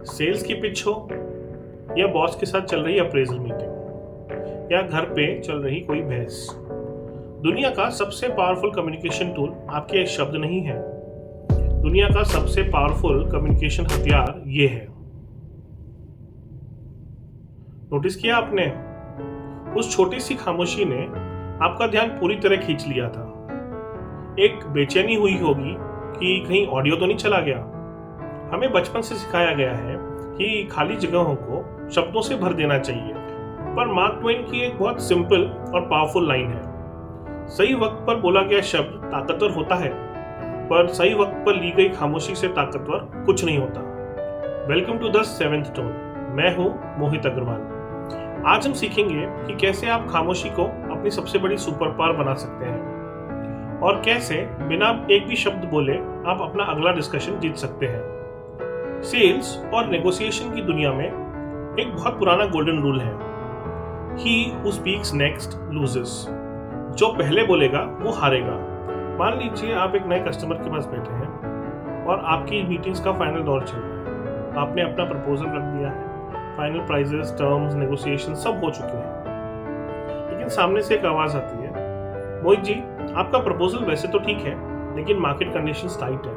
Sales की pitch हो या बॉस के साथ चल रही अप्रेजल मीटिंग या घर पे चल रही कोई बहस, दुनिया का सबसे पावरफुल कम्युनिकेशन टूल आपके शब्द नहीं है। दुनिया का सबसे पावरफुल कम्युनिकेशन हथियार ये है। नोटिस किया आपने? उस छोटी सी खामोशी ने आपका ध्यान पूरी तरह खींच लिया था। एक बेचैनी हुई होगी कि कहीं ऑडियो तो नहीं चला गया। हमें बचपन से सिखाया गया है कि खाली जगहों को शब्दों से भर देना चाहिए, पर मार्क ट्वेन की एक बहुत सिंपल और पावरफुल लाइन है, सही वक्त पर बोला गया शब्द ताकतवर होता है, पर सही वक्त पर ली गई खामोशी से ताकतवर कुछ नहीं होता। Welcome to the seventh tone. मैं हूं मोहित अग्रवाल। आज हम सीखेंगे कि कैसे आप खामोशी को अपनी सबसे बड़ी सुपर पावर बना सकते हैं और कैसे बिना एक भी शब्द बोले आप अपना अगला डिस्कशन जीत सकते हैं। सेल्स और नेगोशिएशन की दुनिया में एक बहुत पुराना गोल्डन रूल है, He who speaks next loses। जो पहले बोलेगा वो हारेगा। मान लीजिए आप एक नए कस्टमर के पास बैठे हैं और आपकी मीटिंग्स का फाइनल दौर चल रहा है। आपने अपना प्रपोजल रख दिया है, फाइनल प्राइजेस, टर्म्स, नेगोशिएशन सब हो चुके हैं, लेकिन सामने से एक आवाज आती है, मोहित जी आपका प्रपोजल वैसे तो ठीक है, लेकिन मार्केट कंडीशंस टाइट है,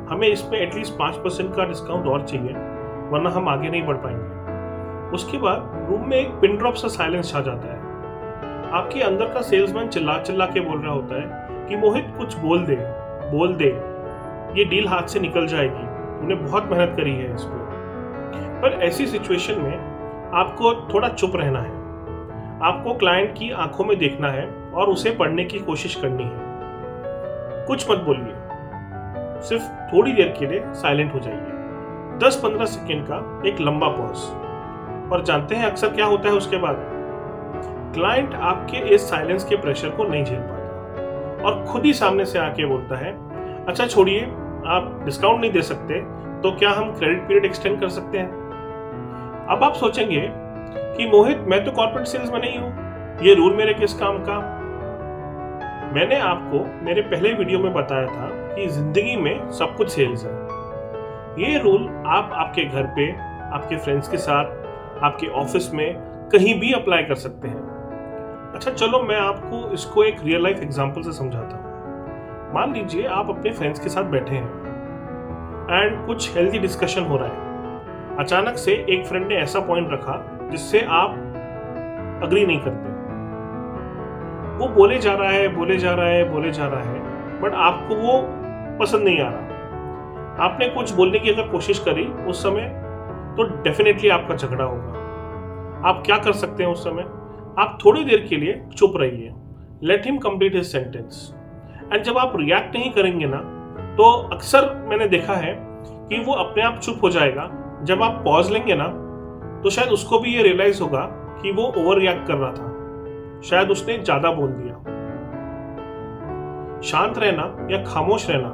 हमें इसमें एटलीस्ट 5% का डिस्काउंट और चाहिए, वरना हम आगे नहीं बढ़ पाएंगे। उसके बाद रूम में एक पिन ड्रॉप सा साइलेंस छा जाता है। आपके अंदर का सेल्समैन चिल्ला चिल्ला के बोल रहा होता है कि मोहित कुछ बोल दे, ये डील हाथ से निकल जाएगी, तूने बहुत मेहनत करी है इस पर ऐसी सिचुएशन में आपको थोड़ा चुप रहना है। आपको क्लाइंट की आंखों में देखना है और उसे पढ़ने की कोशिश करनी है। कुछ मत बोलिए, सिर्फ थोड़ी देर के लिए साइलेंट हो जाइए। 10-15 सेकेंड का एक लंबा पॉज। और जानते हैं अक्सर क्या होता है उसके बाद? क्लाइंट आपके इस साइलेंस के प्रेशर को नहीं झेल पाता और खुद ही सामने से आके बोलता है, अच्छा छोड़िए, आप डिस्काउंट नहीं दे सकते तो क्या हम क्रेडिट पीरियड एक्सटेंड कर सकते हैं? अब आप सोचेंगे कि मोहित मैं तो कॉर्पोरेट सेल्स में नहीं हूं, ये रूल मेरे किस काम का? मैंने आपको मेरे पहले वीडियो में बताया था कि जिंदगी में सब कुछ सेल्स है। ये रूल आप आपके घर पे, आपके फ्रेंड्स के साथ, आपके ऑफिस में कहीं भी अप्लाई कर सकते हैं। अच्छा चलो मैं आपको इसको एक रियल लाइफ एग्जांपल से समझाता हूँ। मान लीजिए आप अपने फ्रेंड्स के साथ बैठे हैं एंड कुछ हेल्दी डिस्कशन हो रहा है। अचानक से एक फ्रेंड ने ऐसा पॉइंट रखा जिससे आप अग्री नहीं करते। वो बोले जा रहा है, बट आपको वो पसंद नहीं आ रहा। आपने कुछ बोलने की अगर कोशिश करी उस समय तो डेफिनेटली आपका झगड़ा होगा। आप क्या कर सकते हैं उस समय? आप थोड़ी देर के लिए चुप रहिए, let him complete his sentence. And जब आप रिएक्ट नहीं करेंगे ना, तो अक्सर मैंने देखा है कि वो अपने आप चुप हो जाएगा। जब आप पॉज लेंगे ना, तो शायद उसको भी ये रियलाइज होगा कि वो ओवर रिएक्ट कर रहा था, शायद उसने ज्यादा बोल दिया। शांत रहना या खामोश रहना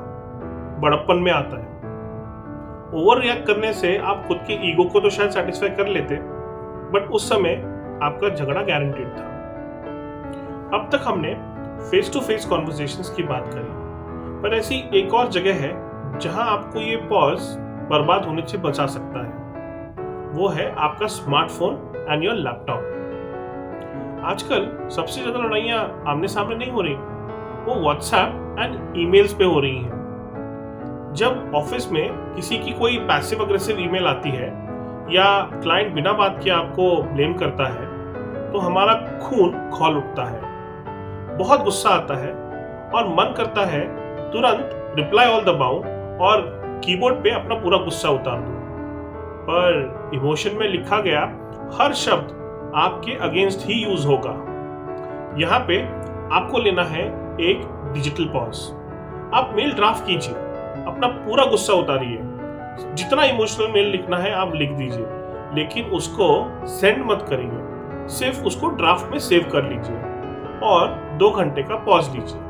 बड़प्पन में आता है। ओवर रिएक्ट करने से आप खुद के ईगो को तो शायद सेटिस्फाई कर लेते, बट उस समय आपका झगड़ा गारंटीड था। अब तक हमने फेस टू फेस कॉन्वर्सेशंस की बात करी, पर ऐसी एक और जगह है जहां आपको ये पॉज बर्बाद होने से बचा सकता है। वो है आपका स्मार्टफोन एंड योर लैपटॉप। आजकल सबसे ज्यादा लड़ाइयां आमने सामने नहीं हो रही, वो व्हाट्सएप एंड ईमेल्स पे हो रही हैं। जब ऑफिस में किसी की कोई पैसिव अग्रेसिव ईमेल आती है या क्लाइंट बिना बात के आपको ब्लेम करता है, तो हमारा खून खौल उठता है, बहुत गुस्सा आता है और मन करता है तुरंत रिप्लाई ऑल दबाऊं और कीबोर्ड पे अपना पूरा गुस्सा उतार दूं। पर इमोशन में लिखा गया हर शब्द आपके अगेंस्ट ही यूज होगा। यहाँ पे आपको लेना है एक डिजिटल पॉज। आप मेल ड्राफ्ट कीजिए, अपना पूरा गुस्सा उतारिए, जितना इमोशनल मेल लिखना है आप लिख दीजिए, लेकिन उसको सेंड मत करिए, सिर्फ उसको ड्राफ्ट में सेव कर लीजिए और 2 घंटे का पॉज लीजिए।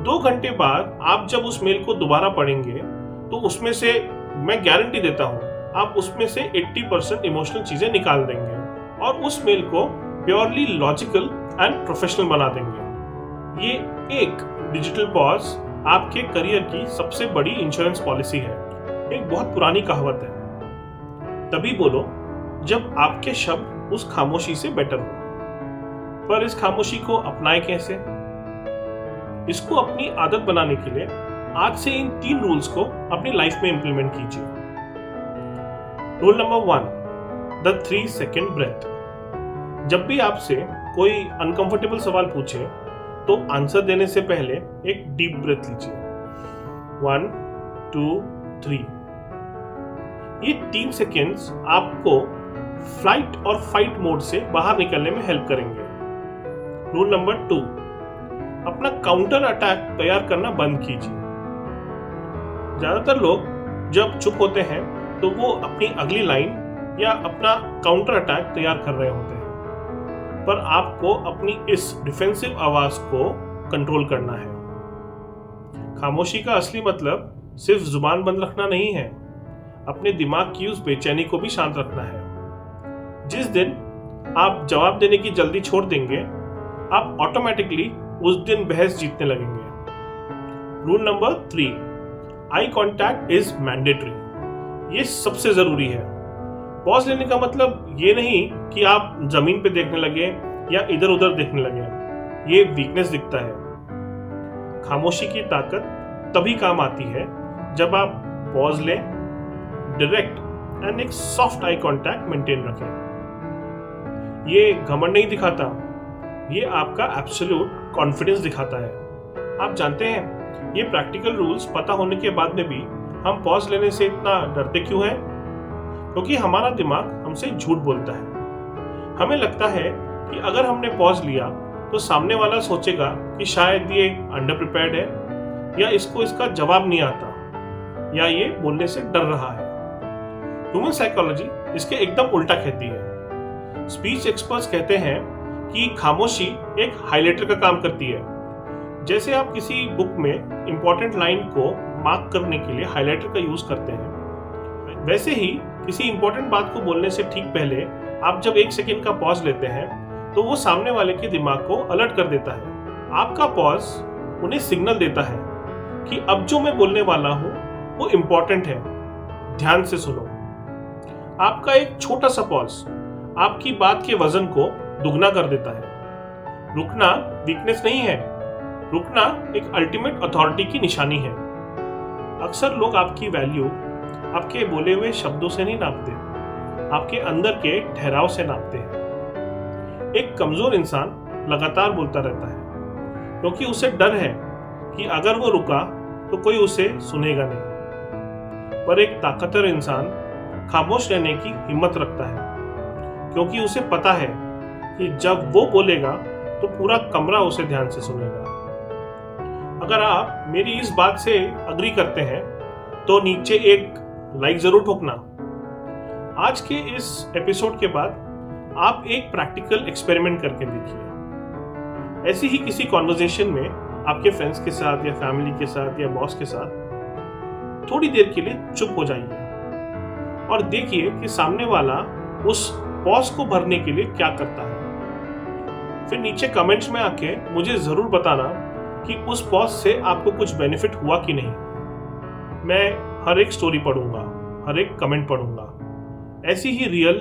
2 घंटे बाद आप जब उस मेल को दोबारा पढ़ेंगे तो उसमें से मैं गारंटी देता हूं आप उसमें से 80% इमोशनल चीजें निकाल देंगे और उस मेल को प्योरली लॉजिकल एंड प्रोफेशनल बना देंगे। ये एक डिजिटल पॉज आपके करियर की सबसे बड़ी इंश्योरेंस पॉलिसी है। एक बहुत पुरानी कहावत है, तभी बोलो जब आपके शब्द उस खामोशी से बेटर हो। पर इस खामोशी को अपनाएं कैसे? इसको अपनी आदत बनाने के लिए आज से इन 3 रूल्स को अपनी लाइफ में इंप्लीमेंट कीजिए। Rule number 1, the 3 second breath. जब भी आपसे कोई अनकंफर्टेबल सवाल पूछे तो आंसर देने से पहले एक डीप ब्रेथ लीजिए। 1, 2, 3। ये 3 सेकेंड्स आपको फ्लाइट और फाइट मोड से बाहर निकलने में हेल्प करेंगे। रूल नंबर 2, अपना काउंटर अटैक तैयार करना बंद कीजिए। ज्यादातर लोग जब चुप होते हैं तो वो अपनी अगली लाइन या अपना काउंटर अटैक तैयार कर रहे होते हैं, पर आपको अपनी इस डिफेंसिव आवाज को कंट्रोल करना है। खामोशी का असली मतलब सिर्फ जुबान बंद रखना नहीं है, अपने दिमाग की उस बेचैनी को भी शांत रखना है। जिस दिन आप जवाब देने की जल्दी छोड़ देंगे, आप ऑटोमेटिकली उस दिन बहस जीतने लगेंगे। Rule number 3, eye contact is mandatory. ये सबसे जरूरी है। पॉज लेने का मतलब ये नहीं कि आप जमीन पे देखने लगे या इधर उधर देखने लगे। ये वीकनेस दिखता है। खामोशी की ताकत तभी काम आती है जब आप पॉज लें, डायरेक्ट एंड एक सॉफ्ट आई कॉन्टैक्ट मेंटेन रखें। ये घमंड नहीं दिखाता, ये आपका एब्सोल्यूट कॉन्फिडेंस दिखाता है। आप जानते हैं ये प्रैक्टिकल रूल्स पता होने के बाद में भी हम पॉज लेने से इतना डरते क्यों हैं? क्योंकि हमारा दिमाग हमसे झूठ बोलता है। हमें लगता है कि अगर हमने पॉज लिया तो सामने वाला सोचेगा कि शायद ये अंडर प्रिपेयर्ड है, या इसको इसका जवाब नहीं आता, या ये बोलने से डर रहा है। ह्यूमन साइकोलॉजी इसके एकदम उल्टा कहती है। स्पीच एक्सपर्ट्स कहते हैं कि खामोशी एक हाइलाइटर का काम करती है। जैसे आप किसी बुक में इंपॉर्टेंट लाइन को मार्क करने के लिए हाइलाइटर का यूज करते हैं, वैसे ही किसी इंपॉर्टेंट बात को बोलने से ठीक पहले आप जब 1 सेकेंड का पॉज लेते हैं तो वो सामने वाले के दिमाग को अलर्ट कर देता है। आपका पॉज उन्हें सिग्नल देता है कि अब जो मैं बोलने वाला हूं वो इंपॉर्टेंट है, ध्यान से सुनो। आपका एक छोटा सा पॉज आपकी बात के वजन को दुगना कर देता है। रुकना वीकनेस नहीं है, रुकना एक अल्टीमेट अथॉरिटी की निशानी है। अक्सर लोग आपकी वैल्यू आपके बोले हुए शब्दों से नहीं नापते, आपके अंदर के ठहराव से नापते हैं। एक कमजोर इंसान लगातार बोलता रहता है क्योंकि उसे डर है कि अगर वो रुका तो कोई उसे सुनेगा नहीं। पर एक ताकतवर इंसान खामोश रहने की हिम्मत रखता है क्योंकि उसे पता है कि जब वो बोलेगा तो पूरा कमरा उसे ध्यान से सुनेगा। अगर आप मेरी इस बात से अग्री करते हैं तो नीचे एक लाइक जरूर ठोकना। आज के इस एपिसोड के बाद आप एक प्रैक्टिकल एक्सपेरिमेंट करके देखिए। ऐसी ही किसी कॉन्वर्सेशन में आपके फ्रेंड्स के साथ या फैमिली के साथ या बॉस के साथ थोड़ी देर के लिए चुप हो जाइए और देखिए कि सामने वाला उस पॉज को भरने के लिए क्या करता है। फिर नीचे कमेंट्स में आके मुझे जरूर बताना कि उस पॉज से आपको कुछ बेनिफिट हुआ कि नहीं। मैं हर एक स्टोरी पढ़ूंगा, हर एक कमेंट पढ़ूंगा। ऐसी ही रियल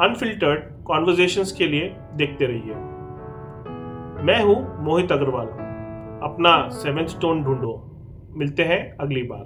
अनफिल्टर्ड कॉन्वर्सेशंस के लिए देखते रहिए। मैं हूं मोहित अग्रवाल। अपना 7th टोन ढूंढो। मिलते हैं अगली बार।